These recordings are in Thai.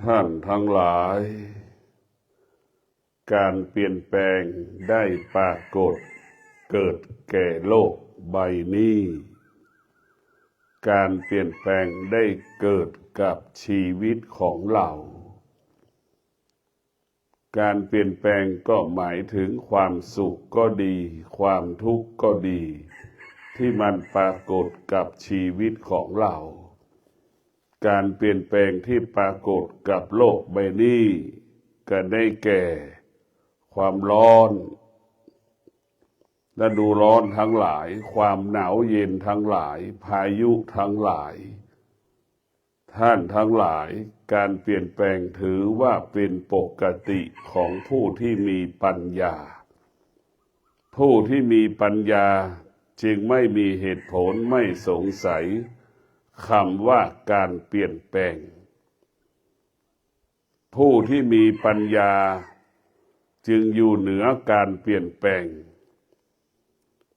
ท่านทั้งหลายการเปลี่ยนแปลงได้ปรากฏเกิดแก่โลกใบนี้การเปลี่ยนแปลงได้เกิดกับชีวิตของเราการเปลี่ยนแปลงก็หมายถึงความสุขก็ดีความทุกข์ก็ดีที่มันปรากฏกับชีวิตของเราการเปลี่ยนแปลงที่ปรากฏกับโลกใบนี้ก็ได้แก่ความร้อนฤดูร้อนทั้งหลายความหนาวเย็นทั้งหลายพายุทั้งหลายท่านทั้งหลายการเปลี่ยนแปลงถือว่าเป็นปกติของผู้ที่มีปัญญาผู้ที่มีปัญญาจึงไม่มีเหตุผลไม่สงสัยคำว่าการเปลี่ยนแปลงผู้ที่มีปัญญาจึงอยู่เหนือการเปลี่ยนแปลง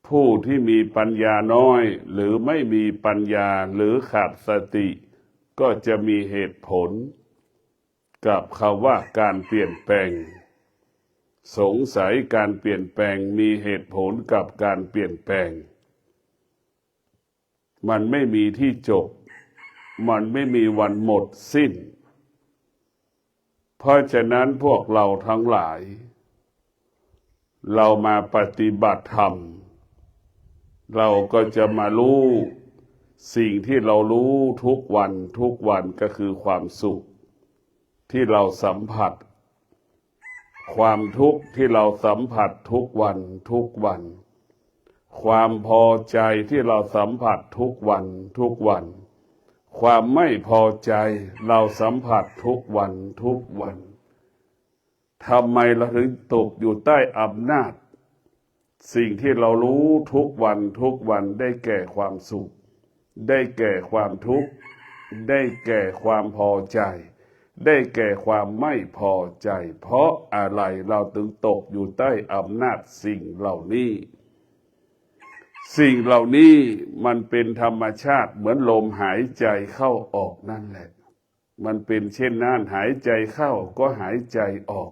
ผู้ที่มีปัญญาน้อยหรือไม่มีปัญญาหรือขาดสติก็จะมีเหตุผลกับคำว่าการเปลี่ยนแปลงสงสัยการเปลี่ยนแปลงมีเหตุผลกับการเปลี่ยนแปลงมันไม่มีที่จบมันไม่มีวันหมดสิ้นเพราะฉะนั้นพวกเราทั้งหลายเรามาปฏิบัติธรรมเราก็จะมารู้สิ่งที่เรารู้ทุกวันก็คือความสุขที่เราสัมผัสความทุกข์ที่เราสัมผัสทุกวันความพอใจที่เราสัมผัสทุกวันความไม่พอใจเราสัมผัสทุกวันทำไมเราถึงตกอยู่ใต้อำนาจสิ่งที่เรารู้ทุกวันได้แก่ความสุขได้แก่ความทุกข์ได้แก่ความพอใจได้แก่ความไม่พอใจเพราะอะไรเราถึงตกอยู่ใต้อำนาจสิ่งเหล่านี้สิ่งเหล่านี้มันเป็นธรรมชาติเหมือนลมหายใจเข้าออกนั่นแหละมันเป็นเช่นนั้นหายใจเข้าก็หายใจออก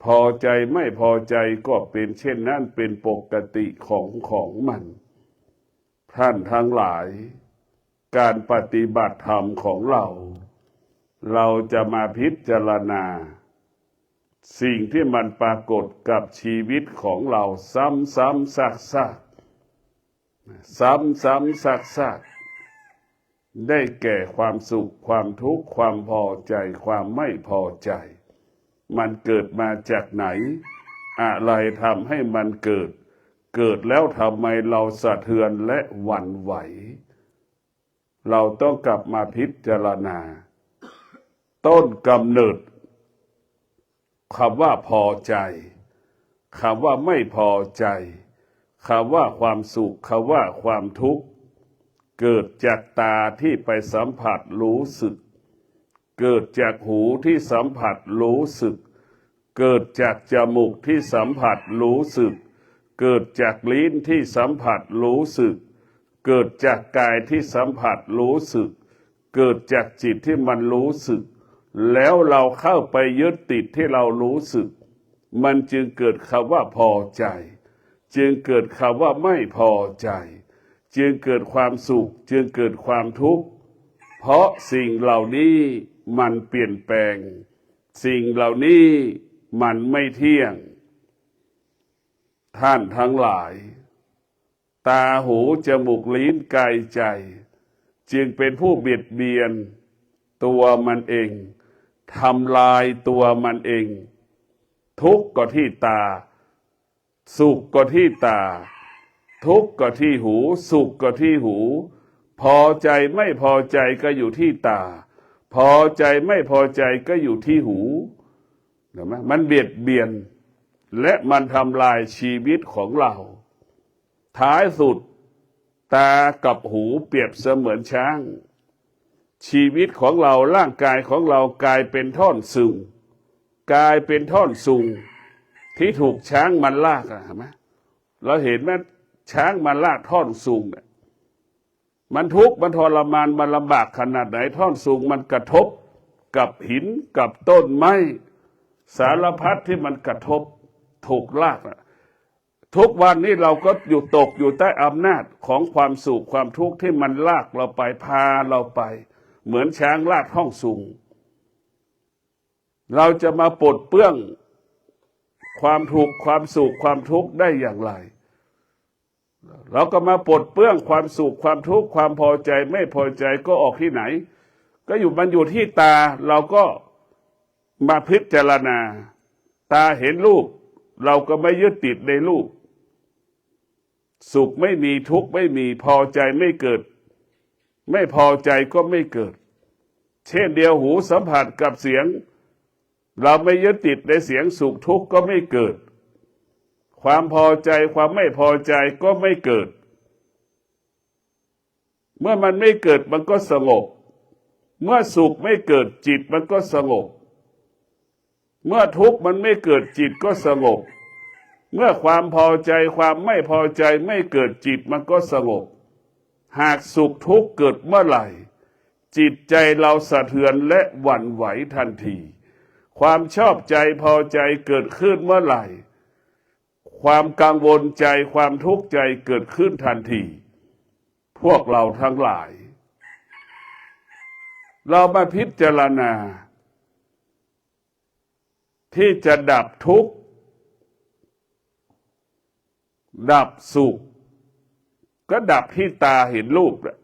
พอใจไม่พอใจก็เป็นเช่นนั้นเป็นปกติของมันท่านทั้งหลายการปฏิบัติธรรมของเราจะมาพิจารณาสิ่งที่มันปรากฏกับชีวิตของเราซ้ำๆซากได้แก่ความสุขความทุกข์ความพอใจความไม่พอใจมันเกิดมาจากไหนอะไรทำให้มันเกิดแล้วทำไมเราสะเทือนและหวั่นไหวเราต้องกลับมาพิจารณาต้นกำเนิดคำว่าพอใจคำว่าไม่พอใจคำว่าความสุขคำว่าความทุกข์เกิดจากตาที่ไปสัมผัสรู้สึกเกิดจากหูที่สัมผัสรู้สึกเกิดจากจมูกที่สัมผัสรู้สึกเกิดจากลิ้นที่สัมผัสรู้สึกเกิดจากกายที่สัมผัสรู้สึกเกิดจากจิตที่มันรู้สึกแล้วเราเข้าไปยึดติดที่เรารู้สึกมันจึงเกิดคำว่าพอใจจึงเกิดคำว่าไม่พอใจจึงเกิดความสุขจึงเกิดความทุกข์เพราะสิ่งเหล่านี้มันเปลี่ยนแปลงสิ่งเหล่านี้มันไม่เที่ยงท่านทั้งหลายตาหูจมูกลิ้นกายใจจึงเป็นผู้เบียดเบียนตัวมันเองทำลายตัวมันเองทุกข์ก็ที่ตาสุขก็ที่ตาทุกข์ก็ที่หูสุขก็ที่หูพอใจไม่พอใจก็อยู่ที่ตาพอใจไม่พอใจก็อยู่ที่หูเห็นไหมมันเบียดเบียนและมันทำลายชีวิตของเราท้ายสุดตากับหูเปรียบเสมือนช้างชีวิตของเราร่างกายของเรากลายเป็นท่อนซุงกลายเป็นท่อนซุงที่ถูกช้างมันลากเห็นไหมเราเห็นไหมช้างมันลากท่อนซุงเนี่ยมันทุกข์มันทรมานมันลำบากขนาดไหนท่อนซุงมันกระทบ กับหินกับต้นไม้สารพัดที่มันกระทบถูกลากนะทุกวันนี้เราก็อยู่ตกอยู่ใต้อำนาจของความสุขความทุกข์ที่มันลากเราไปพาเราไปเหมือนช้างลากห้องสูงเราจะมาปลดเปลื้องความทุกข์ความสุขความทุกข์ได้อย่างไรเราก็มาปลดเปลื้องความสุขความทุกข์ความพอใจไม่พอใจก็ออกที่ไหนก็มันอยู่ที่ตาเราก็มาพิจารณาตาเห็นรูปเราก็ไม่ยึดติดในรูปสุขไม่มีทุกข์ไม่มีพอใจไม่เกิดไม่พอใจก็ไม่เกิดเช่นเดียวหูสัมผัสกับเสียงเราไม่ยึดติดในเสียงสุขทุกข์ก็ไม่เกิดความพอใจความไม่พอใจก็ไม่เกิดเมื่อมันไม่เกิดมันก็สงบเมื่อสุขไม่เกิดจิตมันก็สงบเมื่อทุกข์มันไม่เกิดจิตก็สงบเมื่อความพอใจความไม่พอใจไม่เกิดจิตมันก็สงบหากสุขทุกข์เกิดเมื่อไหร่จิตใจเราสะเทือนและหวั่นไหวทันทีความชอบใจพอใจเกิดขึ้นเมื่อไหร่ความกังวลใจความทุกข์ใจเกิดขึ้นทันทีพวกเราทั้งหลายเรามาพิจารณาที่จะดับทุกข์ดับสุขก็ดับที่ตาเห็นรูปนะ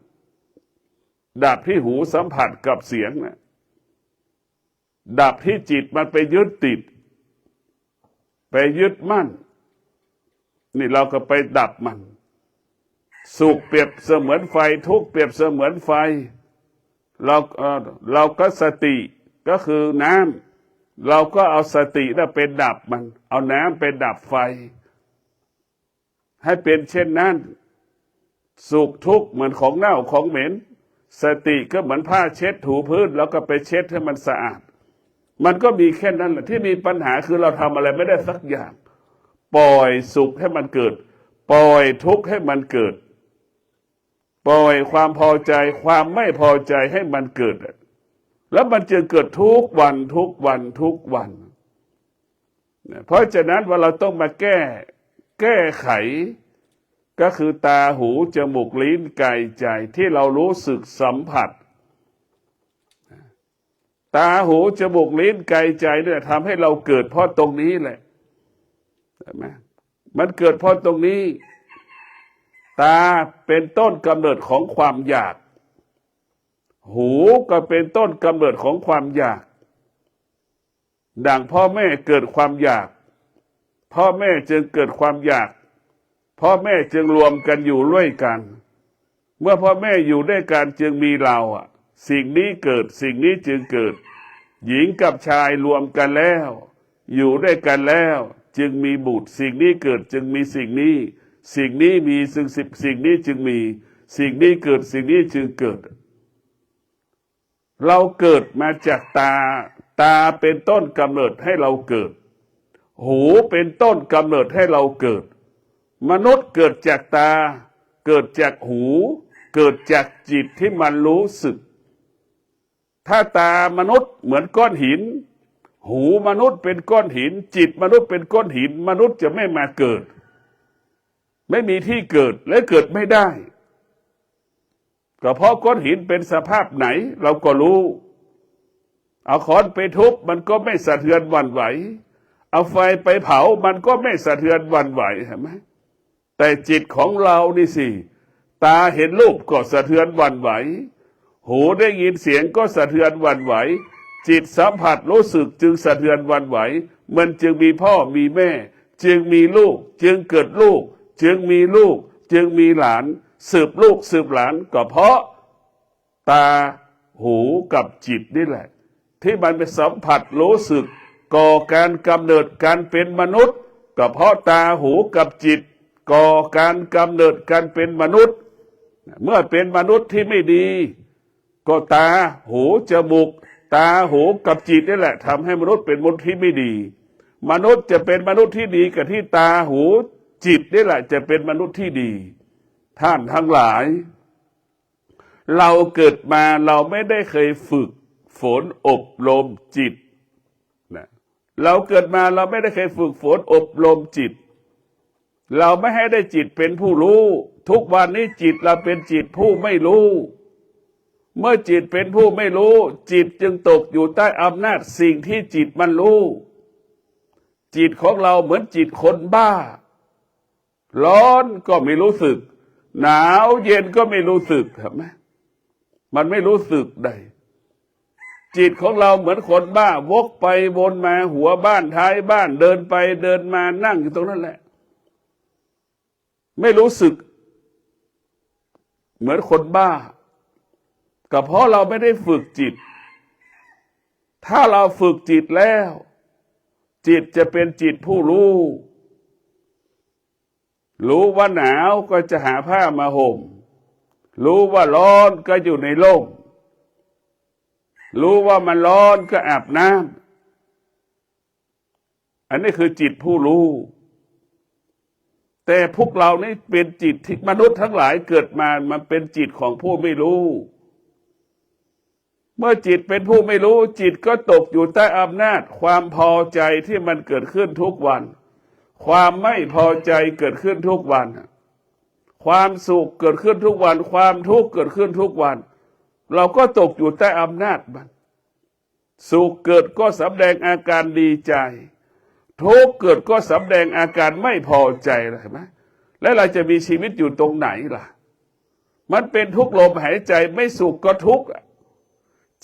ดับที่หูสัมผัสกับเสียงนะดับที่จิตมันไปยึดติดไปยึดมั่นนี่เราก็ไปดับมันสุขเปรียบเสมือนไฟทุกข์เปรียบเสมือนไฟเราก็สติก็คือน้ำเราก็เอาสติน่ะไปดับมันเอาน้ำไปดับไฟให้เป็นเช่นนั้นสุขทุกข์เหมือนของเน่าของเหม็นสติก็เหมือนผ้าเช็ดถูพื้นแล้วก็ไปเช็ดให้มันสะอาดมันก็มีแค่นั้นแหละที่มีปัญหาคือเราทำอะไรไม่ได้สักอย่างปล่อยสุขให้มันเกิดปล่อยทุกข์ให้มันเกิดปล่อยความพอใจความไม่พอใจให้มันเกิดแล้วมันจะเกิดทุกวันทุกวันทุกวันเพราะฉะนั้นว่าเราต้องมาแก้ไขก็คือตาหูจมูกลิ้นกายใจที่เรารู้สึกสัมผัสตาหูจมูกลิ้นกายใจเนี่ยทำให้เราเกิดเพราะตรงนี้แหละใช่ไหมมันเกิดเพราะตรงนี้ตาเป็นต้นกำเนิดของความอยากหูก็เป็นต้นกำเนิดของความอยากดังพ่อแม่เกิดความอยากพ่อแม่จึงเกิดความอยากพ่อแม่จึงรวมกันอยู่ด้วยกันเมื่อพ่อแม่อยู่ด้วยกันจึงมีเราสิ่งนี้เกิดสิ่งนี้จึงเกิดหญิงกับชายรวมกันแล้วอยู่ด้วยกันแล้วจึงมีบุตรสิ่งนี้เกิดจึงมีสิ่งนี้สิ่งนี้มีสิ่งนี้จึงมีสิ่งนี้เกิดสิ่งนี้จึงเกิดเราเกิดมาจากตาเป็นต้นกำเนิดให้เราเกิดหูเป็นต้นกำเนิดให้เราเกิดมนุษย์เกิดจากตาเกิดจากหูเกิดจากจิตที่มันรู้สึกถ้าตามนุษย์เหมือนก้อนหินหูมนุษย์เป็นก้อนหินจิตมนุษย์เป็นก้อนหินมนุษย์จะไม่มาเกิดไม่มีที่เกิดและเกิดไม่ได้ก็เพราะก้อนหินเป็นสภาพไหนเราก็รู้เอาค้อนไปทุบมันก็ไม่สะเทือนหวั่นไหวเอาไฟไปเผามันก็ไม่สะเทือนหวั่นไหวเห็นไหมแต่จิตของเรานี่สิตาเห็นรูปก็สะเทือนหวั่นไหวหูได้ยินเสียงก็สะเทือนหวั่นไหวจิตสัมผัสรู้สึกจึงสะเทือนหวั่นไหวมันจึงมีพ่อมีแม่จึงมีลูกจึงเกิดลูกจึงมีลูกจึงมีหลานสืบลูกสืบหลานก็เพราะตาหูกับจิตนี่แหละที่มันไปสัมผัสรู้สึกก่อการกำเนิดการเป็นมนุษย์ก็เพราะตาหูกับจิตก่อการกำเนิดการเป็นมนุษย์เมื่อเป็นมนุษย์ที่ไม่ดีก็ตาหูจมูกตาหูกับจิตนี่แหละทำให้มนุษย์เป็นมนุษย์ที่ไม่ดีมนุษย์จะเป็นมนุษย์ที่ดีกับที่ตาหูจิตนี่แหละจะเป็นมนุษย์ที่ดีท่านทั้งหลายเราเกิดมาเราไม่ได้เคย ฝนอบรมจิตนะเราเกิดมาเราไม่ได้เคยฝึกฝนอบรมจิตเราไม่ให้ได้จิตเป็นผู้รู้ทุกวันนี้จิตเราเป็นจิตผู้ไม่รู้เมื่อจิตเป็นผู้ไม่รู้จิตจึงตกอยู่ใต้อำนาจสิ่งที่จิตมันรู้จิตของเราเหมือนจิตคนบ้าร้อนก็ไม่รู้สึกหนาวเย็นก็ไม่รู้สึกเห็นไหมมันไม่รู้สึกได้จิตของเราเหมือนคนบ้าวกไปวนมาหัวบ้านท้ายบ้านเดินไปเดินมานั่งอยู่ตรงนั้นแหละไม่รู้สึกเหมือนคนบ้าก็เพราะเราไม่ได้ฝึกจิตถ้าเราฝึกจิตแล้วจิตจะเป็นจิตผู้รู้รู้ว่าหนาวก็จะหาผ้ามาห่มรู้ว่าร้อนก็อยู่ในร่มรู้ว่ามันร้อนก็อาบน้ำอันนี้คือจิตผู้รู้แต่พวกเรานี่เป็นจิตที่มนุษย์ทั้งหลายเกิดมามันเป็นจิตของผู้ไม่รู้เมื่อจิตเป็นผู้ไม่รู้จิตก็ตกอยู่ใต้อำนาจความพอใจที่มันเกิดขึ้นทุกวันความไม่พอใจเกิดขึ้นทุกวันความสุขเกิดขึ้นทุกวันความทุกข์เกิดขึ้นทุกวันเราก็ตกอยู่ใต้อำนาจมันสุขเกิดก็สำแดงอาการดีใจทุกข์เกิดก็สำแดงอาการไม่พอใจเห็นไหมแล้วเราจะมีชีวิตอยู่ตรงไหนล่ะมันเป็นทุกลมหายใจไม่สุขก็ทุกข์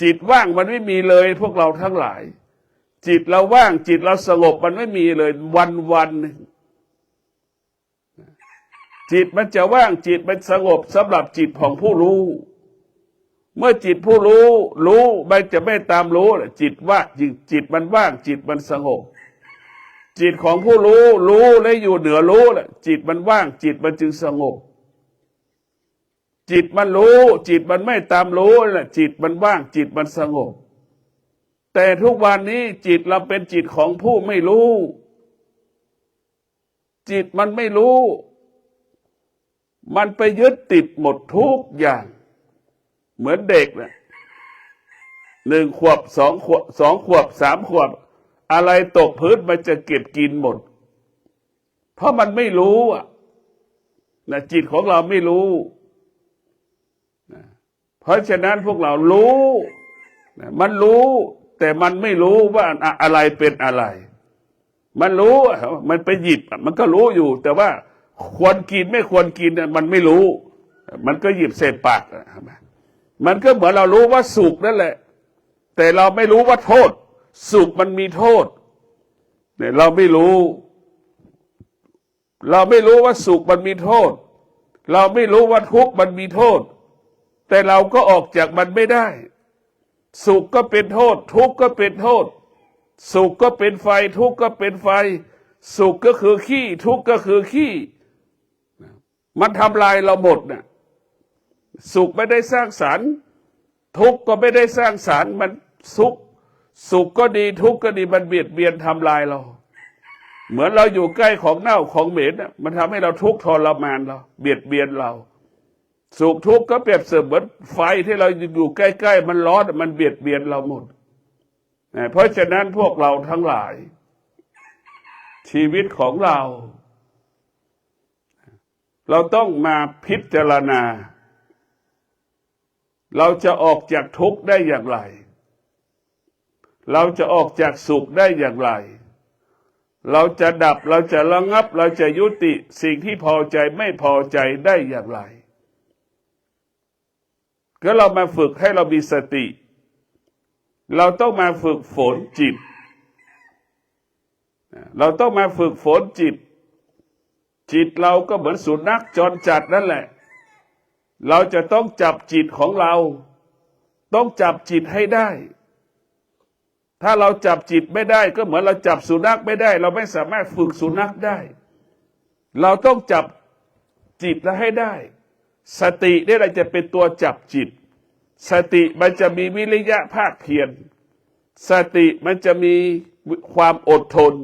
จิตว่างมันไม่มีเลยพวกเราทั้งหลายจิตเราว่างจิตเราสงบมันไม่มีเลยวันหนึ่งจิตมันจะว่างจิตมันสงบสำหรับจิตของผู้รู้เมื่อจิตผู้รู้มันจะไม่ตามรู้จิตว่างจิตมันว่างจิตมันสงบจิตของผู้รู้และอยู่เหนือรู้จิตมันว่างจิตมันจึงสงบจิตมันรู้จิตมันไม่ตามรู้จิตมันว่างจิตมันสงบแต่ทุกวันนี้จิตเราเป็นจิตของผู้ไม่รู้จิตมันไม่รู้มันไปยึดติดหมดทุกอย่างเหมือนเด็กนะ1 ขวบ2 ขวบ2 ขวบ3 ขวบอะไรตกพื้นมันจะเก็บกินหมดเพราะมันไม่รู้นะจิตของเราไม่รู้นะเพราะฉะนั้นพวกเรารู้นะมันรู้แต่มันไม่รู้ว่าอะไรเป็นอะไรมันรู้มันไปหยิบมันก็รู้อยู่แต่ว่าควรกินไม่ควรกินมันไม่รู้มันก็หยิบเศษปากมันก็เหมือนเรารู้ว่าสุขนั่นแหละแต่เราไม่รู้ว่าโทษสุขมันมีโทษเนี่ยเราไม่รู้ว่าสุขมันมีโทษเราไม่รู้ว่าทุกข์มันมีโทษแต่เราก็ออกจากมันไม่ได้สุขก็เป็นโทษทุกข์ก็เป็นโทษสุขก็เป็นไฟทุกข์ก็เป็นไฟสุขก็คือขี้ทุกข์ก็คือขี้มันทำลายเราหมดน่ะสุขไม่ได้สร้างสรรค์ทุกข์ก็ไม่ได้สร้างสรรค์มันสุขก็ดีทุกข์ก็ดีมันเบียดเบียนทำลายเราเหมือนเราอยู่ใกล้ของเน่าของเหม็นน่ะมันทำให้เราทุกข์ทรมานเราเบียดเบียนเราสุขทุกข์ก็เปรียบเสมือนไฟที่เราอยู่ใกล้ๆมันร้อนมันเบียดเบียนเราหมดเพราะฉะนั้นพวกเราทั้งหลายชีวิตของเราต้องมาพิจารณาเราจะออกจากทุกข์ได้อย่างไรเราจะออกจากสุขได้อย่างไรเราจะดับเราจะระงับเราจะยุติสิ่งที่พอใจไม่พอใจได้อย่างไรก็เรามาฝึกให้เรามีสติเราต้องมาฝึกฝนจิตเราต้องมาฝึกฝนจิตเราก็เหมือนสุนัขจรจัดนั่นแหละเราจะต้องจับจิตของเราต้องจับจิตให้ได้ถ้าเราจับจิตไม่ได้ก็เหมือนเราจับสุนัขไม่ได้เราไม่สามารถฝึกสุนัขได้เราต้องจับจิตแล้วให้ได้สตินี่แหละจะเป็นตัวจับจิตสติมันจะมีวิริยะภาคเพียรสติมันจะมีความอดทน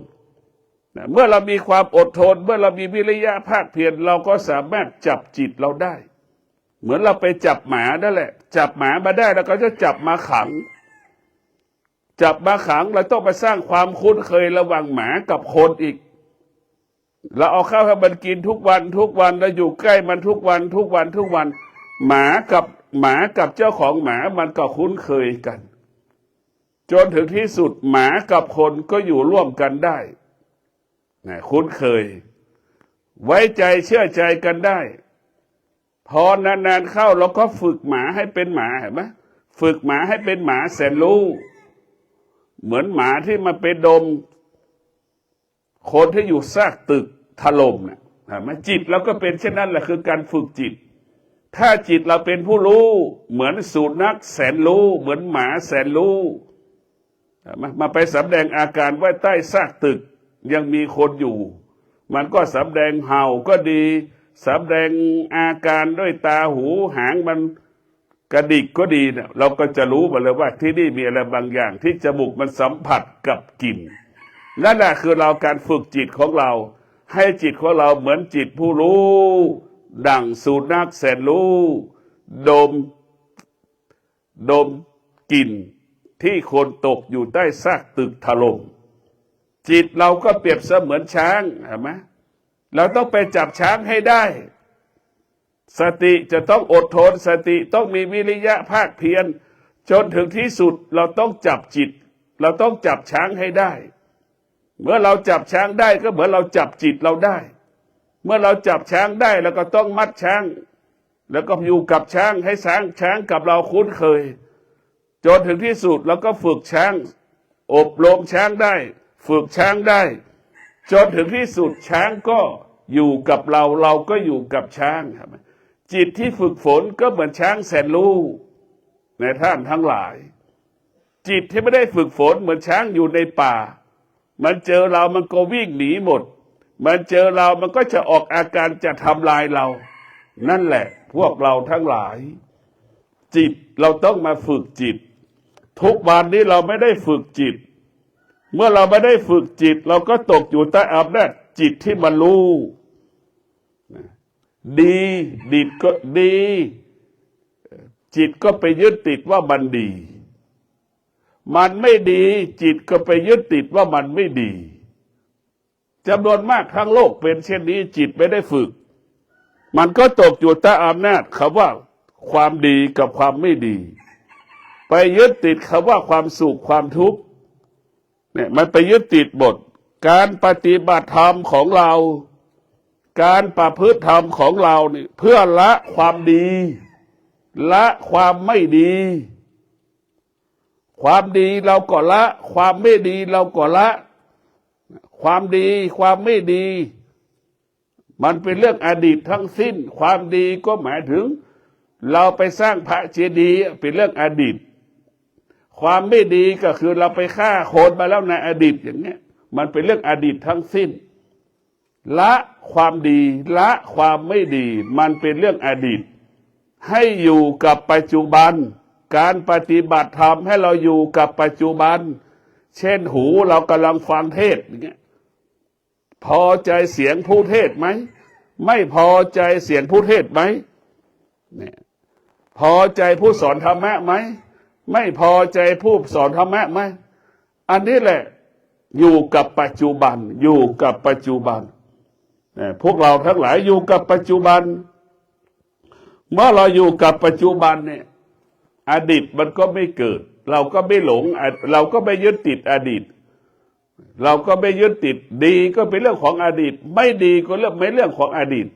เมื่อเรามีความอดทนเมื่อเรามีวิริยะภาคเพียรเราก็สามารถจับจิตเราได้เหมือนเราไปจับหมานั่นแหละจับหมามาได้แล้วก็จะจับมาขัง จับมาขังเราต้องไปสร้างความคุ้นเคยระหว่างหมากับคนอีกเราเอาข้าวให้มันกินทุกวันทุกวันเราอยู่ใกล้มันทุกวันทุกวันทุกวันหมากับเจ้าของหมามันก็คุ้นเคยกันจนถึงที่สุดหมากับคนก็อยู่ร่วมกันได้คุ้นเคยไว้ใจเชื่อใจกันได้พอนานๆเข้าเราก็ฝึกหมาให้เป็นหมาเห็นไหมฝึกหมาให้เป็นหมาแสนรู้เหมือนหมาที่มาไปดมคนที่อยู่ซากตึกถล่มเนี่ยเห็นไหมจิตเราก็เป็นเช่นนั้นแหละคือการฝึกจิตถ้าจิตเราเป็นผู้รู้เหมือนสุนัขแสนรู้เหมือนหมาแสนรู้มาไปสำแดงอาการไว้ใต้ซากตึกยังมีคนอยู่มันก็สำแดงเห่าก็ดีสำแดงอาการด้วยตาหูหางมันกระดิกก็ดีเนี่ยเราก็จะรู้มาเลยว่าที่นี่มีอะไรบางอย่างที่จมูกมันสัมผัสกับกลิ่นนั่นแหละคือเราการฝึกจิตของเราให้จิตของเราเหมือนจิตผู้รู้ดั่งสุนัขแสนรู้ดมกลิ่นที่คนตกอยู่ใต้ซากตึกถล่มจิตเราก็เปรียบเสมือนช้างเห็นไหมเราต้องไปจับช้างให้ได้สติจะต้องอดทนสติต้องมีวิริยะภาคเพียรจนถึงที่สุดเราต้องจับจิตเราต้องจับช้างให้ได้เมื่อเราจับช้างได้ก็เหมือนเราจับจิตเราได้เมื่อเราจับช้างได้เราก็ต้องมัดช้างแล้วก็อยู่กับช้างให้ช้างกับเราคุ้นเคยจนถึงที่สุดเราก็ฝึกช้างอบรมช้างได้ฝึกช้างได้จนถึงที่สุดช้างก็อยู่กับเราเราก็อยู่กับช้างครับจิตที่ฝึกฝนก็เหมือนช้างแสนรู้ในท่านทั้งหลายจิตที่ไม่ได้ฝึกฝนเหมือนช้างอยู่ในป่ามันเจอเรามันก็วิ่งหนีหมดมันเจอเรามันก็จะออกอาการจะทำลายเรานั่นแหละพวกเราทั้งหลายจิตเราต้องมาฝึกจิตทุกวันนี้เราไม่ได้ฝึกจิตเมื่อเราไม่ได้ฝึกจิตเราก็ตกอยู่ใต้อำนาจจิตที่มันรู้ดีก็ดีจิตก็ไปยึดติดว่ามันดีมันไม่ดีจิตก็ไปยึดติดว่ามันไม่ดีจำนวนมากทั้งโลกเป็นเช่นนี้จิตไม่ได้ฝึกมันก็ตกอยู่ใต้อำนาจคำว่าความดีกับความไม่ดีไปยึดติดคำว่าความสุขความทุกข์เนี่ยมันไปยึดติดบทการปฏิบัติธรรมของเราการประพฤติธรรมของเราเนี่ยเพื่อละความดีละความไม่ดีความดีเราก็ละความไม่ดีเราก็ละความดีความไม่ดีมันเป็นเรื่องอดีตทั้งสิ้นความดีก็หมายถึงเราไปสร้างพระเจดีย์เป็นเรื่องอดีตความไม่ดีก็คือเราไปฆ่าคนมาแล้วในอดีตอย่างเนี้ยมันเป็นเรื่องอดีตทั้งสิ้นละความดีละความไม่ดีมันเป็นเรื่องอดีตให้อยู่กับปัจจุบันการปฏิบัติธรรมให้เราอยู่กับปัจจุบันเช่นหูเรากำลังฟังเทศอย่างเงี้ยพอใจเสียงผู้เทศไหมไม่พอใจเสียงผู้เทศไหมเนี่ยพอใจผู้สอนธรรมะไหมไม่พอใจผู้สอนธรรมะไหมอันนี้แหละอยู่กับปัจจุบันอยู่กับปัจจุบันพวกเราทั้งหลายอยู่กับปัจจุบันเมื่อเราอยู่กับปัจจุบันเนี่ยอดีตมันก็ไม่เกิดเราก็ไม่หลงเราก็ไม่ยึดติดอดีตเราก็ไม่ยึดติดดีก็เป็นเรื่องของอดีตไม่ดีก็เรื่องของอดีต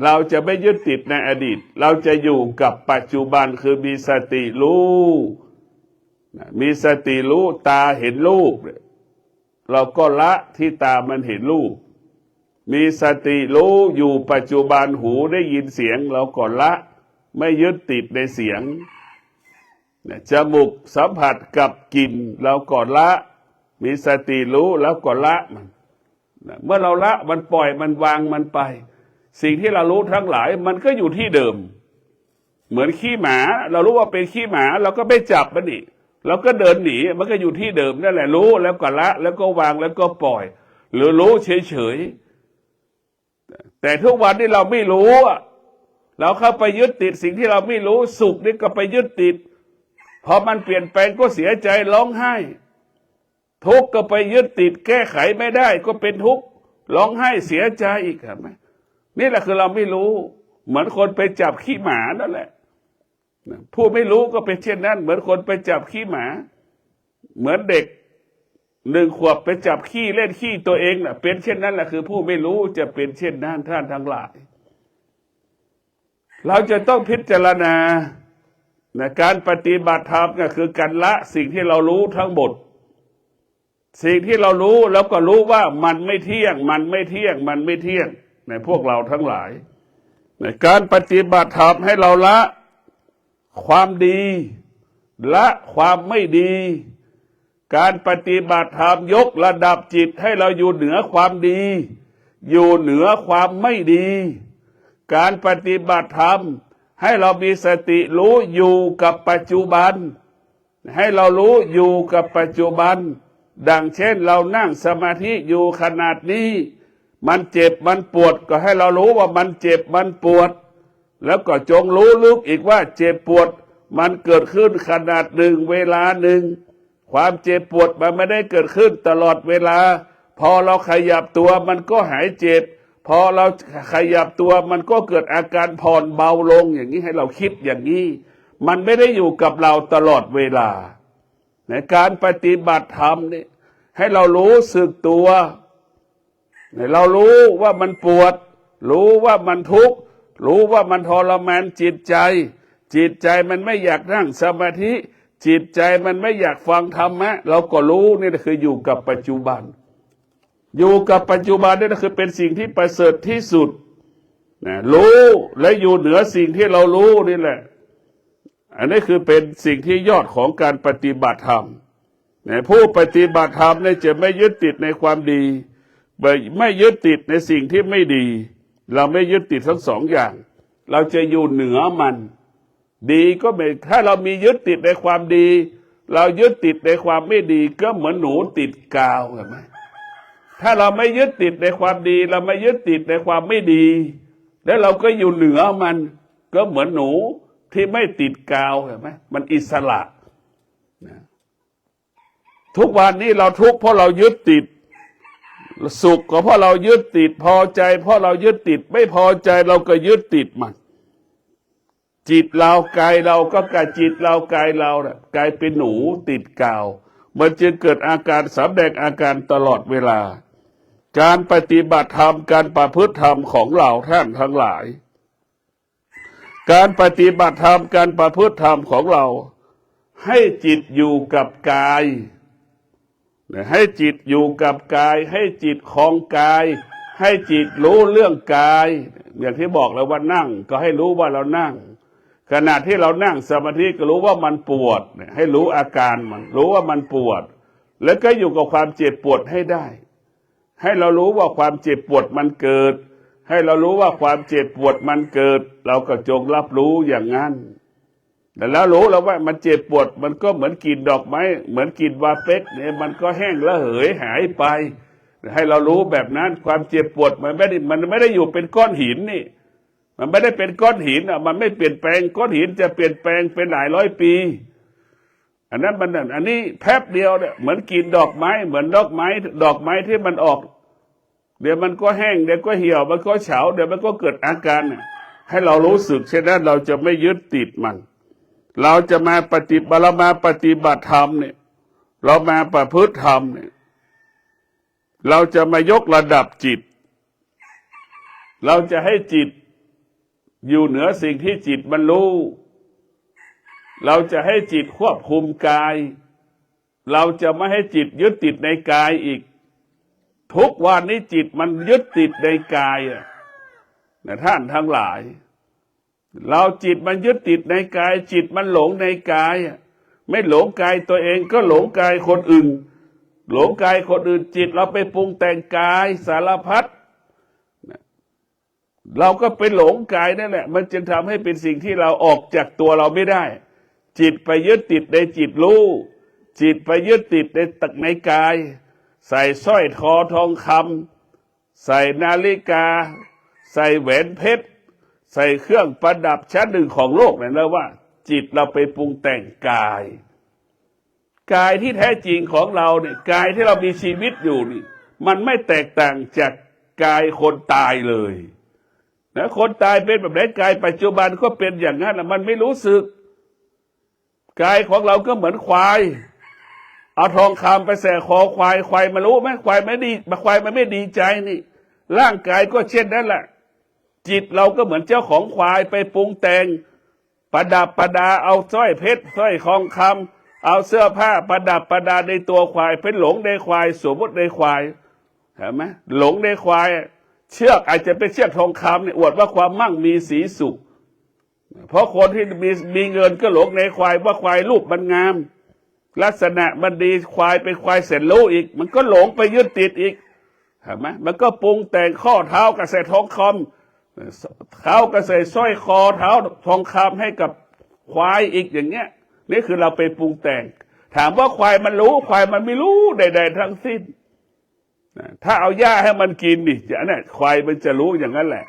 เราจะไม่ยึดติดในอดีตเราจะอยู่กับปัจจุบันคือมีสติรู้มีสติรู้ตาเห็นรูปเราก็ละที่ตามันเห็นรูปมีสติรู้อยู่ปัจจุบันหูได้ยินเสียงเราก็ละไม่ยึดติดในเสียงจมูกสัมผัสกับกลิ่นเราก็ละมีสติรู้แล้วก็ละมันเมื่อเราละมันปล่อยมันวางมันไปสิ่งที่เรารู้ทั้งหลายมันก็อยู่ที่เดิมเหมือนขี้หมาเรารู้ว่าเป็นขี้หมาเราก็ไม่จับมันอีกเราก็เดินหนีมันก็อยู่ที่เดิมนั่นแหละรู้แล้วก็ละแล้วก็วางแล้วก็ปล่อยหรือรู้เฉยๆแต่ทุกวันที่เราไม่รู้เราเข้าไปยึดติดสิ่งที่เราไม่รู้สุขนี่ก็ไปยึดติด พอมันเปลี่ยนแปลงก็เสียใจร้องไห้ทุกข์ก็ไปยึดติดแก้ไขไม่ได้ก็เป็นทุกข์ร้องไห้เสียใจอีกครับนี่แหละคือเราไม่รู้เหมือนคนไปจับขี้หมานั่นแหละผู้ไม่รู้ก็เป็นเช่นนั้นเหมือนคนไปจับขี้หมาเหมือนเด็ก1 ขวบไปจับขี้เล่นขี้ตัวเองน่ะเป็นเช่นนั้นแหละคือผู้ไม่รู้จะเป็นเช่นนั้นท่านทั้งหลายเราจะต้องพิจารณาการปฏิบัติธรรมก็คือการละสิ่งที่เรารู้ทั้งหมดสิ่งที่เรารู้แล้วก็รู้ว่ามันไม่เที่ยงมันไม่เที่ยงมันไม่เที่ยงในพวกเราทั้งหลายในการปฏิบัติธรรมให้เราละความดีละความไม่ดีการปฏิบัติธรรมยกระดับจิตให้เราอยู่เหนือความดีอยู่เหนือความไม่ดีการปฏิบัติธรรมให้เรามีสติรู้อยู่กับปัจจุบันให้เรารู้อยู่กับปัจจุบันดังเช่นเรานั่งสมาธิอยู่ขนาดนี้มันเจ็บมันปวดก็ให้เรารู้ว่ามันเจ็บมันปวดแล้วก็จงรู้ลึกอีกว่าเจ็บปวดมันเกิดขึ้นขนาดหนึ่งเวลาหนึ่งความเจ็บปวดมันไม่ได้เกิดขึ้นตลอดเวลาพอเราขยับตัวมันก็หายเจ็บพอเราขยับตัวมันก็เกิดอาการผ่อนเบาลงอย่างนี้ให้เราคิดอย่างนี้มันไม่ได้อยู่กับเราตลอดเวลาในการปฏิบัติธรรมนี่ให้เรารู้สึกตัวเรารู้ว่ามันปวดรู้ว่ามันทุกข์รู้ว่ามันทรมานจิตใจจิตใจมันไม่อยากนั่งสมาธิจิตใจมันไม่อยากฟังธรรมะเราก็รู้นี่คืออยู่กับปัจจุบันอยู่กับปัจจุบันนี่คือเป็นสิ่งที่ประเสริฐที่สุดนะรู้และอยู่เหนือสิ่งที่เรารู้นี่แหละอันนี้คือเป็นสิ่งที่ยอดของการปฏิบัติธรรมผู้ปฏิบัติธรรมเนี่ยจะไม่ยึดติดในความดีไม่ยึดติดในสิ่งที่ไม่ดีเราไม่ยึดติดทั้งสองอย่างเราจะอยู่เหนือมันดีก็ไม่ถ้าเรามียึดติดในความดีเรายึดติดในความไม่ดีก็เหมือนหนูติดกาวเห็นไหมถ้าเราไม่ยึดติดในความดีเราไม่ยึดติดในความไม่ดีแล้วเราก็อยู่เหนือมันก็เหมือนหนูที่ไม่ติดกาวเห็นไหมมันอิสระทุกวันนี้เราทุกข์เพราะเรายึดติดสุขก็เพราะเรายึดติดพอใจเพราะเรายึดติดไม่พอใจเราก็ยึดติดมันจิตเรากายเราก็กายจิตเรากายเราน่ะกลายเป็นหนูติดกาวมันจึงเกิดอาการสำแดงอาการตลอดเวลาการปฏิบัติธรรมการประพฤติธรรมของเราท่านทั้งหลายการปฏิบัติธรรมการประพฤติธรรมของเราให้จิตอยู่กับกายให้จิตอยู่กับกายให้จิตคลองกายให้จิตรู้เรื่องกายอย่างที่บอกแล้วว่านั่งก็ให้รู้ว่าเรานั่งขณะที่เรานั่งสมาธิก็รู้ว่ามันปวดให้รู้อาการมันรู้ว่ามันปวดแล้วก็อยู่กับความเจ็บปวดให้ได้ให้เรารู้ว่าความเจ็บปวดมันเกิดให้เรารู้ว่าความเจ็บปวดมันเกิดเราก็จงรับรู้อย่างนั้นแต่แล้วรู้แล้วว่ามันเจ็บปวดมันก็เหมือนกลิ่นดอกไม้เหมือนกลิ่นวาเป๊กเนี่ยมันก็แห้งระเหยหายไปให้เรารู้แบบนั้นความเจ็บปวดมันไม่ได้อยู่เป็นก้อนหินนี่มันไม่ได้เป็นก้อนหินอ่ะมันไม่เปลี่ยนแปลงก้อนหินจะเปลี่ยนแปลงเป็นหลายร้อยปีอันนั้นอันนี้แป๊บเดียวเนี่ยเหมือนกลิ่นดอกไม้เหมือนดอกไม้ที่มันออกเดี๋ยวมันก็แห้งเดี๋ยวก็เหี่ยวมันก็เฉาเดี๋ยวมันก็เกิดอาการให้เรารู้สึกเช่นนั้นเราจะไม่ยึดติดมันเราจะมาปฏิบัติธรรมเนี่ยเรามาประพฤติธรรมเนี่ยเราจะมายกระดับจิตเราจะให้จิตอยู่เหนือสิ่งที่จิตมันรู้เราจะให้จิตควบคุมกายเราจะไม่ให้จิตยึดติดในกายอีกทุกวันนี้จิตมันยึดติดในกายนะท่านทั้งหลายเราจิตมันยึดติดในกายจิตมันหลงในกายไม่หลงกายตัวเองก็หลงกายคนอื่นหลงกายคนอื่นจิตเราไปปรุงแต่งกายสารพัดเราก็ไปหลงกายนั่นแหละมันจึงทำให้เป็นสิ่งที่เราออกจากตัวเราไม่ได้จิตไปยึดติดในจิตรู้จิตไปยึดติดในกายใส่สร้อยคอทองคำใส่นาฬิกาใส่แหวนเพชรใส่เครื่องประดับชั้นหนึ่งของโลกนั่นแล้วว่า จิตเราไปปรุงแต่งกายกายที่แท้จริงของเราเนี่ยกายที่เรามีชีวิตอยู่นี่มันไม่แตกต่างจากกายคนตายเลยนะคนตายเป็นแบบไหนกายปัจจุบันก็เป็นอย่างนั้นมันไม่รู้สึกกายของเราก็เหมือนควายเอาทองคำไปแส่คอควายควายมันรู้ไหมควายไม่ดีควายมันไม่ดีใจนี่ร่างกายก็เช่นนั้นแหละจิตเราก็เหมือนเจ้าของควายไปปรุงแต่งประดับประดาเอาสร้อยเพชรสร้อยทองคำเอาเสื้อผ้าประดับประดาในตัวควายเป็นหลงในควายสมมติในควายเห็นไหมหลงในควายเชือกอาจจะเป็นเชือกทองคำเนี่ยอวดว่าความมั่งมีสีสุขเพราะคนที่มีเงินก็หลงในควายว่าควายรูปมันงามลักษณะมันดีควายเป็นควายแสนรู้อีกมันก็หลงไปยึดติดอีกเห็นไหมมันก็ปรุงแต่งข้อเท้ากับใส่ทองคำเท้ากับใส่สร้อยคอเท้าทองคำให้กับควายอีกอย่างเงี้ยนี่คือเราไปปรุงแต่งถามว่าควายมันรู้ควายมันไม่รู้ใดๆทั้งสิ้นถ้าเอาหญ้าให้มันกินดิจะเนี่ยควายมันจะรู้อย่างนั้นแหละ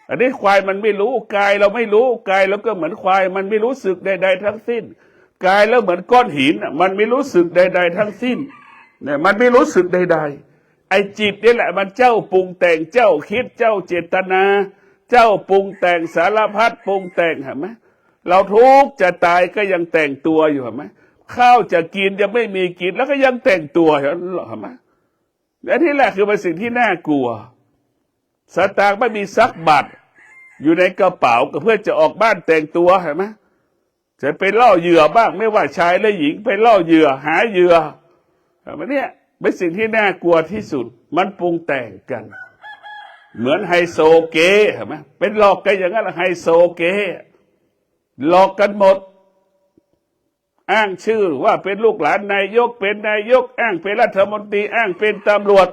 อันนี้ควายมันไม่รู้กายเราไม่รู้กายเราก็เหมือนควายมันไม่รู้สึกใดๆทั้งสิ้นกายแล้วเหมือนก้อนหินมันไม่รู้สึกใดๆทั้งสิ้นเนี่ยมันไม่รู้สึกใดๆไอ้จิตนี่แหละมันเจ้าปรุงแต่งเจ้าคิดเจ้าเจตนาเจ้าปรุงแต่งสารพัดปรุงแต่งเห็นไหมเราทุกข์จะตายก็ยังแต่งตัวอยู่เห็นไหมข้าวจะกินยังไม่มีกินแล้วก็ยังแต่งตัวเห็นไหมและที่แรกคือเป็นสิ่งที่น่ากลัวสตางค์ไม่มีซักบาทอยู่ในกระเป๋าก็เพื่อจะออกบ้านแต่งตัวเห็นไหมจะไปล่อเหยื่อบ้างไม่ว่าชายและหญิงไปล่อเหยื่อหาเหยื่อมันเนี่ยเป็นสิ่งที่น่ากลัวที่สุดมันปรุงแต่งกันเหมือนไฮโซเกเห็นไหมเป็นหลอกกันอย่างนั้นไฮโซเกหลอกกันหมดอ้างชื่อว่าเป็นลูกหลานนายกเป็นนายกอ้างเป็นรัฐมนตรีอ้างเป็นตำรวจ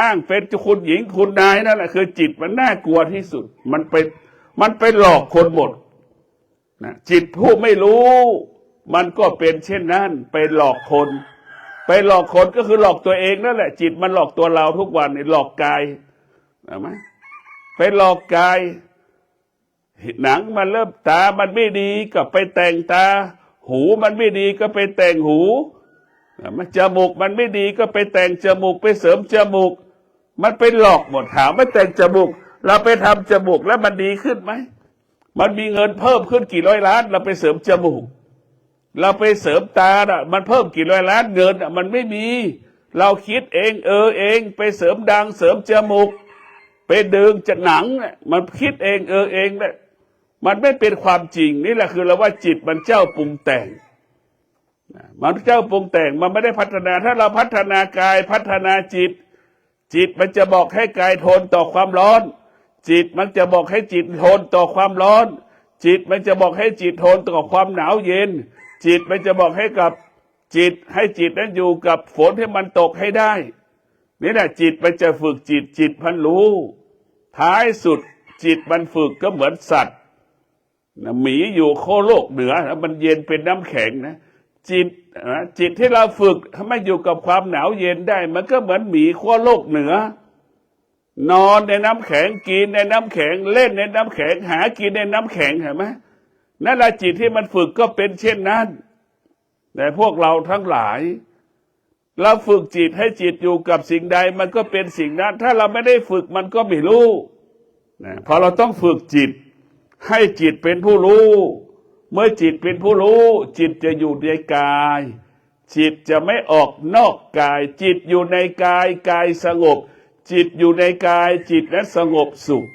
อ้างเป็นคุณหญิงคุณนายนั่นแหละคือจิตมันน่ากลัวที่สุดมันไปหลอกคนหมดนะจิตผู้ไม่รู้มันก็เป็นเช่นนั้นไปหลอกคนไปหลอกคนก็คือหลอกตัวเองนั่นแหละจิตมันหลอกตัวเราทุกวันนี่หลอกกายเห็นไหมไปหลอกกายหนังมันเริ่มตามันไม่ดีก็ไปแต่งตาหูมันไม่ดีก็ไปแต่งหูมันจมูกมันไม่ดีก็ไปแต่งจมูกไปเสริมจมูกมันไปหลอกหมดถามไม่แต่งจมูกเราไปทำจมูกแล้วมันดีขึ้นไหมมันมีเงินเพิ่มขึ้นกี่ร้อยล้านเราไปเสริมจมูกเราไปเสริมตามันเพิ่มกี่ร้อยล้านเงินมันไม่มีเราคิดเองเองไปเสริมดังเสริมจมูกไปดึงจากหนังมันคิดเองเองเนี่ยมันไม่เป็นความจริงนี่แหละคือเราว่าจิตมันเจ้าปรุงแต่งมันเจ้าปรุงแต่งมันไม่ได้พัฒนาถ้าเราพัฒนากายพัฒนาจิตจิตมันจะบอกให้กายทนต่อความร้อนจิตมันจะบอกให้จิตทนต่อความร้อนจิตมันจะบอกให้จิตทนต่อความหนาวเย็นจิตมันจะบอกให้กับจิตให้จิตนั้นอยู่กับฝนที่มันตกให้ได้นี่แหละจิตมันจะฝึกจิตมันรู้ท้ายสุดจิตมันฝึกก็เหมือนสัตว์หมีอยู่โคโลกเหนือมันเย็นเป็นน้ำแข็งนะจิตที่เราฝึกทำให้อยู่กับความหนาวเย็นได้มันก็เหมือนหมีขั้วโลกเหนือนอนในน้ำแข็งกินในน้ำแข็งเล่นในน้ำแข็งหากินในน้ำแข็งเห็นไหมนั่นแหละจิตที่มันฝึกก็เป็นเช่นนั้นแต่พวกเราทั้งหลายเราฝึกจิตให้จิตอยู่กับสิ่งใดมันก็เป็นสิ่งนั้นถ้าเราไม่ได้ฝึกมันก็ไม่รู้พอเราต้องฝึกจิตให้จิตเป็นผู้รู้เมื่อจิตเป็นผู้รู้จิตจะอยู่ในกายจิตจะไม่ออกนอกกายจิตอยู่ในกายกายสงบจิตอยู่ในกายจิตนั้นสงบสุข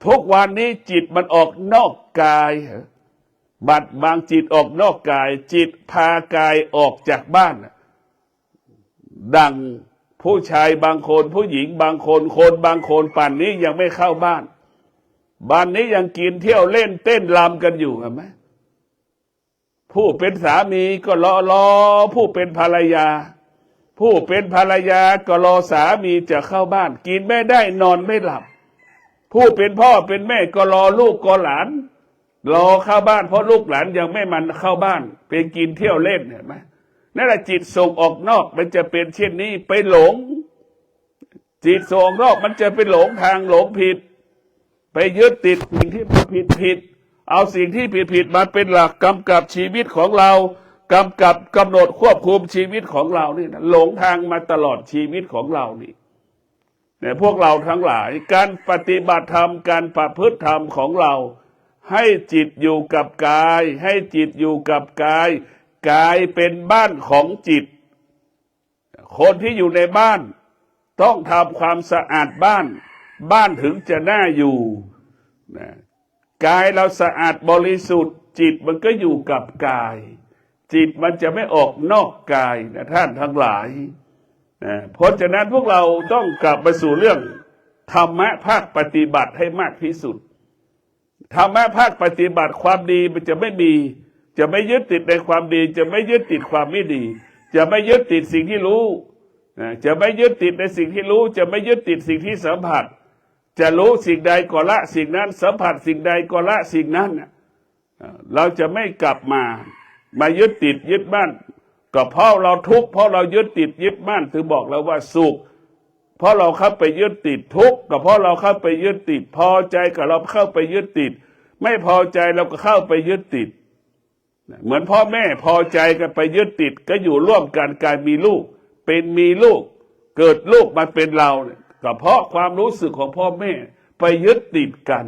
ทุกวันนี้จิตมันออกนอกกายบางจิตออกนอกกายจิตพากายออกจากบ้านดังผู้ชายบางคนผู้หญิงบางคนบางคนป่านนี้ยังไม่เข้าบ้านนี้ยังกินเที่ยวเล่นเต้นรำกันอยู่เห็นไหมผู้เป็นสามีก็รอผู้เป็นภรรยาก็รอสามีจะเข้าบ้านกินไม่ได้นอนไม่หลับผู้เป็นพ่อเป็นแม่ก็รอลูกก็หลานรอเข้าบ้านเพราะลูกหลานยังไม่มันเข้าบ้านเป็นกินเที่ยวเล่นเห็นไหมนั่นแหละจิตส่งออกนอกมันจะเป็นเช่นนี้ไปหลงจิตส่งออกนอกมันจะไปหลงทางหลงผิดไปยึดติดสิ่งที่มันผิด เอาสิ่งที่ผิดมาเป็นหลักกำกับชีวิตของเรากำหนดควบคุมชีวิตของเรานี่นะหลงทางมาตลอดชีวิตของเรานี่เนี่ยพวกเราทั้งหลายการปฏิบัติธรรมการประพฤติธรรมของเราให้จิตอยู่กับกายให้จิตอยู่กับกายกายเป็นบ้านของจิตคนที่อยู่ในบ้านต้องทำความสะอาดบ้านถึงจะน่าอยู่นะกายเราสะอาดบริสุทธิ์จิตมันก็อยู่กับกายจิตมันจะไม่ออกนอกกายนะท่านทั้งหลายนะเพราะฉะนั้นพวกเราต้องกลับมาสู่เรื่องธรรมะภาคปฏิบัติให้มากที่สุดธรรมะภาคปฏิบัติความดีมันจะไม่มีจะไม่ยึดติดในความดีจะไม่ยึดติดความไม่ดีจะไม่ยึดติดสิ่งที่รู้จะไม่ยึดติดในสิ่งที่รู้จะไม่ยึดติดสิ่งที่สัมผัสจะรู้สิ่งใดก็ละสิ่งนั้นสัมผัสสิ่งใดก็ละสิ่งนั้นเราจะไม่กลับมายึดติดยึดมั่นก็เพราะเราทุกข์เพราะเรายึดติดยึดมั่นถึงบอกแล้วว่าสุขเพราะเราเข้าไปยึดติดทุกข์ก็เพราะเราเข้าไปยึดติดพอใจก็เราเข้าไปยึดติดไม่พอใจเราก็เข้าไปยึดติดเหมือนพ่อแม่พอใจกันไปยึดติดก็อยู่ร่วมกันการมีลูกเป็นมีลูกเกิดลูกมาเป็นเราก็เพราะความรู้สึกของพ่อแม่ไปยึดติดกัน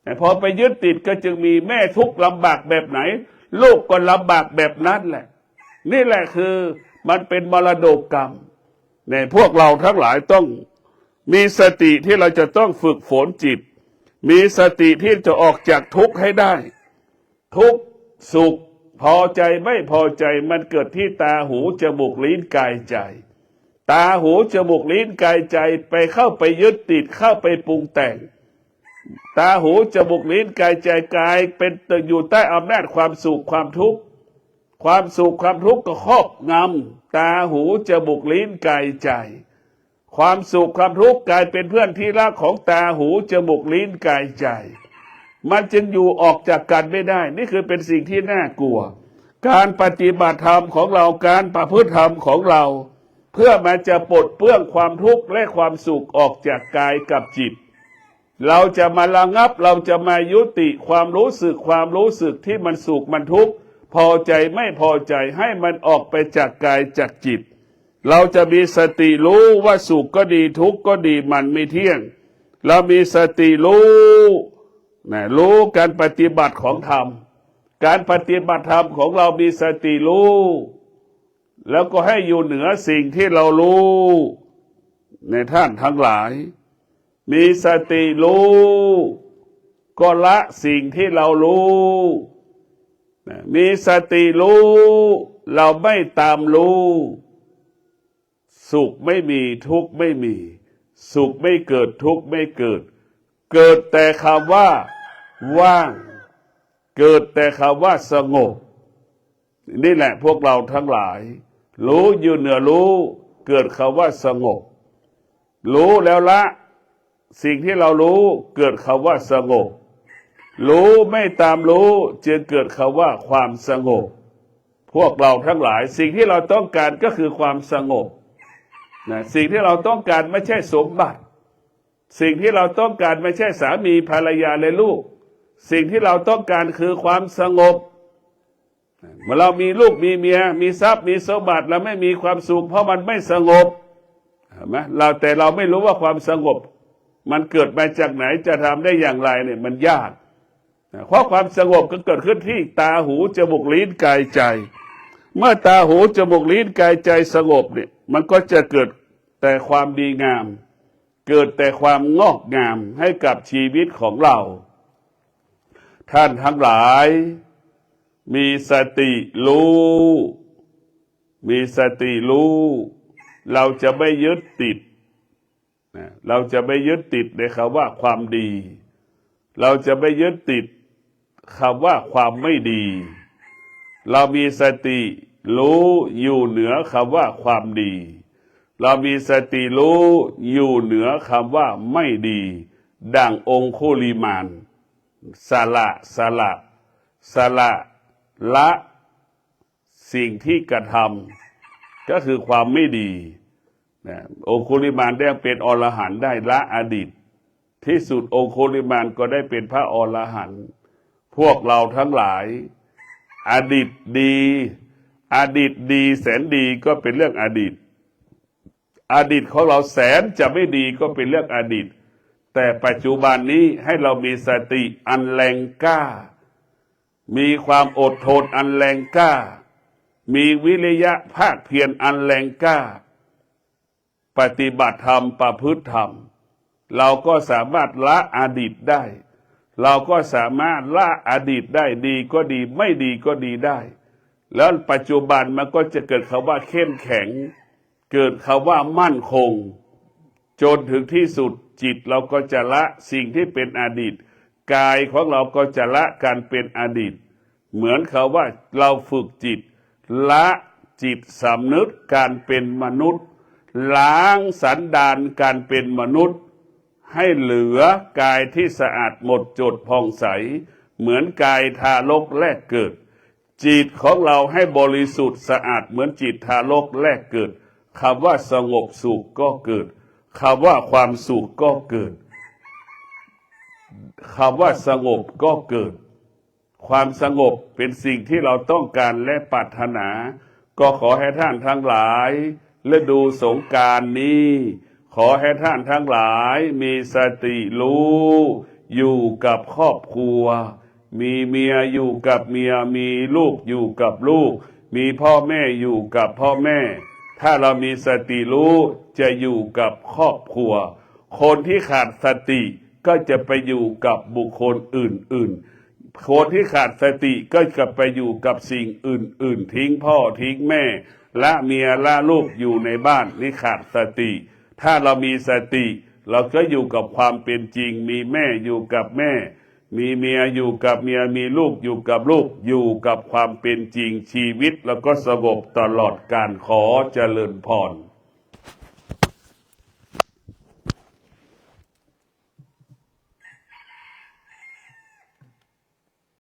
แต่พอไปยึดติดก็จึงมีแม่ทุกข์ลำบากแบบไหนลูกก็ลำบากแบบนั้นแหละนี่แหละคือมันเป็นมรดกกรรมในพวกเราทั้งหลายต้องมีสติที่เราจะต้องฝึกฝนจิตมีสติที่จะออกจากทุกข์ให้ได้ทุกข์สุขพอใจไม่พอใจมันเกิดที่ตาหูจมูกลิ้นกายใจตาหูจมูกลิ้นกายใจไปเข้าไปยึดติดเข้าไปปรุงแต่งตาหูจมูกลิ้นกายใจกายเป็นอยู่ใต้อำนาจความสุขความทุกข์ความสุขความทุกข์ก็ครอบงำตาหูจมูกลิ้นกายใจความสุขความทุกข์กลายเป็นเพื่อนที่รักของตาหูจมูกลิ้นกายใจมันจึงอยู่ออกจากกันไม่ได้นี่คือเป็นสิ่งที่น่ากลัวการปฏิบัติธรรมของเราการประพฤติธรรมของเราเพื่อมันจะปลดเปลื้องความทุกข์และความสุขออกจากกายกับจิตเราจะมาระงับเราจะมายุติความรู้สึกที่มันสุขมันทุกข์พอใจไม่พอใจให้มันออกไปจากกายจากจิตเราจะมีสติรู้ว่าสุขก็ดีทุกข์ก็ดีมันไม่เที่ยงเรามีสติรู้การปฏิบัติของธรรมการปฏิบัติธรรมของเรามีสติรู้แล้วก็ให้อยู่เหนือสิ่งที่เรารู้ในท่านทั้งหลายมีสติรู้ก็ละสิ่งที่เรารู้มีสติรู้เราไม่ตามรู้สุขไม่มีทุกข์ไม่มีสุขไม่เกิดทุกข์ไม่เกิดเกิดแต่คำว่าว่างเกิดแต่คำว่าสงบนี่แหละพวกเราทั้งหลายรู้อยู่เหนือรู้เกิดคำว่าสงบรู้แล้วละสิ่งที่เรารู้เกิดคำว่าสงบรู้ไม่ตามรู้จึงเกิดคำว่าความสงบพวกเราทั้งหลายสิ่งที่เราต้องการก็คือความสงบสิ่งที่เราต้องการไม่ใช่สมบัติสิ่งที่เราต้องการไม่ใช่สามีภรรยาและลูกสิ่งที่เราต้องการคือความสงบเมื่อเรามีลูกมีเมียมีทรัพย์มีสมบัติเราไม่มีความสุขเพราะมันไม่สงบเห็นไหมแต่เราไม่รู้ว่าความสงบมันเกิดมาจากไหนจะทำได้อย่างไรเนี่ยมันยากเพราะความสงบก็เกิดขึ้นที่ตาหูจมูกลิ้นกายใจเมื่อตาหูจมูกลิ้นกายใจสงบเนี่ยมันก็จะเกิดแต่ความดีงามเกิดแต่ความงอกงามให้กับชีวิตของเราท่านทั้งหลายมีสติรู้มีสติรู้เราจะไม่ยึดติดเราจะไม่ยึดติดในคำว่าความดีเราจะไม่ยึดติดคำว่าความไม่ดีเรามีสติรู้อยู่เหนือคำว่าความดีเรามีสติรู้อยู่เหนือคำว่าไม่ดีดังองคุลิมานสละละสิ่งที่กระทำก็คือความไม่ดีองคุลิมานได้เป็นอรหันต์ได้ละอดีตที่สุดองคุลิมานก็ได้เป็นพระอรหันต์ พวกเราทั้งหลายอดีตดีอดีตดีแสนดีก็เป็นเรื่องอดีตอดีตของเราแสนจะไม่ดีก็เป็นเรื่องอดีตแต่ปัจจุบันนี้ให้เรามีสติอันแรงกล้ามีความอดทนอันแรงกล้ามีวิริยะภาคเพียรอันแรงกล้าปฏิบัติธรรมประพฤติธรรมเราก็สามารถละอดีตได้เราก็สามารถละอดีตได้ดีก็ดีไม่ดีก็ดีได้แล้วปัจจุบันมันก็จะเกิดคำว่าเข้มแข็งเกิดคำว่ามั่นคงจนถึงที่สุดจิตเราก็จะละสิ่งที่เป็นอดีตกายของเราก็จะละการเป็นอดีตเหมือนเขาว่าเราฝึกจิตละจิตสำนึกการเป็นมนุษย์ล้างสันดานการเป็นมนุษย์ให้เหลือกายที่สะอาดหมดจดผ่องใสเหมือนกายทารกแรกเกิดจิตของเราให้บริสุทธิ์สะอาดเหมือนจิตทารกแรกเกิดคำว่าสงบสุขก็เกิดคำว่าความสุขก็เกิดคำว่าสงบก็เกิดความสงบเป็นสิ่งที่เราต้องการและปรารถนาก็ขอให้ท่านทั้งหลายฤดูสงกรานต์นี้ขอให้ท่านทั้งหลายมีสติรู้อยู่กับครอบครัวมีเมียอยู่กับเมียมีลูกอยู่กับลูกมีพ่อแม่อยู่กับพ่อแม่ถ้าเรามีสติรู้จะอยู่กับครอบครัวคนที่ขาดสติก็จะไปอยู่กับบุคคลอื่นๆคนที่ขาดสติก็จะไปอยู่กับสิ่งอื่นๆทิ้งพ่อทิ้งแม่ละเมียละลูกอยู่ในบ้านนี่ขาดสติถ้าเรามีสติเราก็อยู่กับความเป็นจริงมีแม่อยู่กับแม่มีเมียอยู่กับเมียมีลูกอยู่กับลูกอยู่กับความเป็นจริงชีวิตแล้วก็สงบตลอดกาลขอเจริญพร